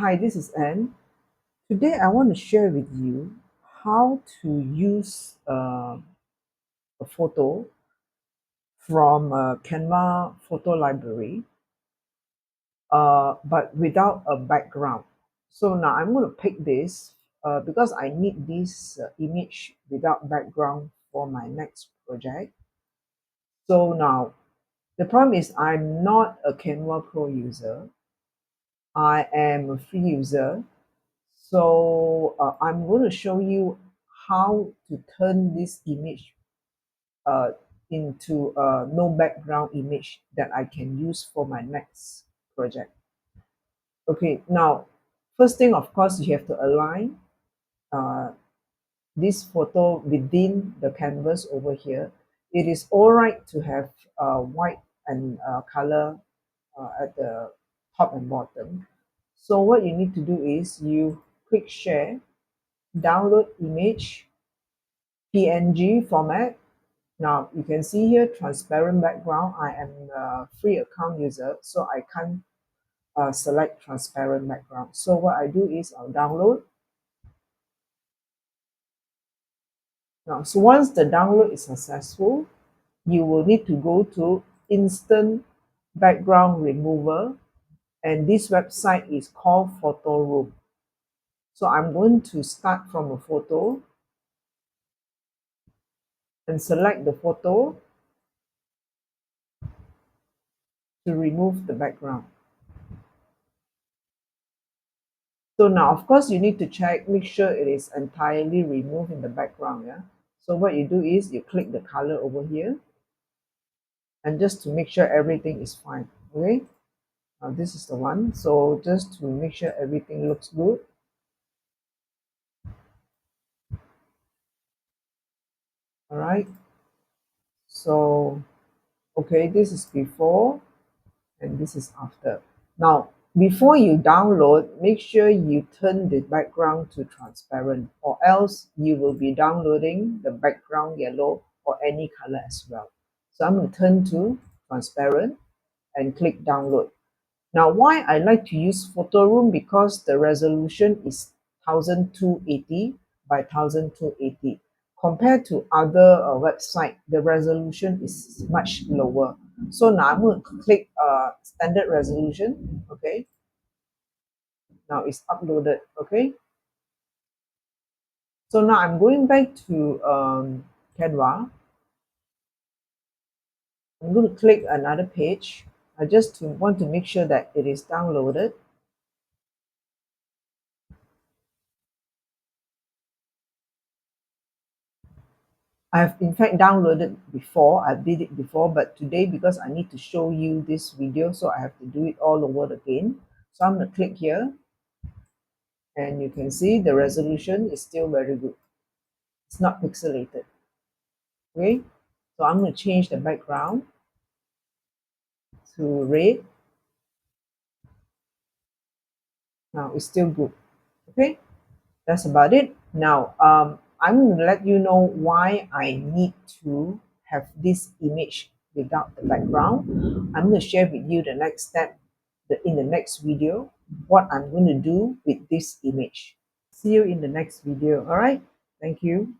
Hi, this is Anne. Today I want to share with you how to use a photo from Canva photo library, but without a background. So now I'm going to pick this because I need this image without background for my next project. So now the problem is I'm not a Canva Pro user. I am a free user. So I'm going to show you how to turn this image uh, into a no background image that I can use for my next project. Okay, now, first thing, of course, you have to align uh, this photo within the canvas over here. It is all right to have white and color at the top and bottom. So what you need to do is you click share, download image, PNG format. Now you can see here transparent background. I am a free account user, so I can't select transparent background. So what I do is I'll download. Now, so once the download is successful, you will need to go to instant background remover, and this website is called Photo Room. So I'm going to start from a photo and select the photo to remove the background. So now, of course, you need to check, make sure it is entirely removed in the background. Yeah. So what you do is you click the color over here, and just to make sure everything is fine. Okay. Now this is the one. So just to make sure everything looks good. All right. So okay, this is before and this is after. Now, before you download, make sure you turn the background to transparent, or else you will be downloading the background yellow or any color as well. So I'm going to turn to transparent and click download. Now, why I like to use Photo Room? Because the resolution is 1280 by 1280. Compared to other website, the resolution is much lower. So now I'm going to click standard resolution. Okay, now it's uploaded. Okay, so now I'm going back to Canva. I'm going to click another page. I just want to make sure that it is downloaded. I've in fact downloaded before, I did it before, but today because I need to show you this video, so I have to do it all over again. So I'm going to click here, and you can see the resolution is still very good. It's not pixelated. Okay, so I'm going to change the background to red. Now it's still good. Okay, that's about it. Now I'm going to let you know why I need to have this image without the background. I'm going to share with you the next step in the next video, what I'm going to do with this image. See you in the next video. All right, thank you.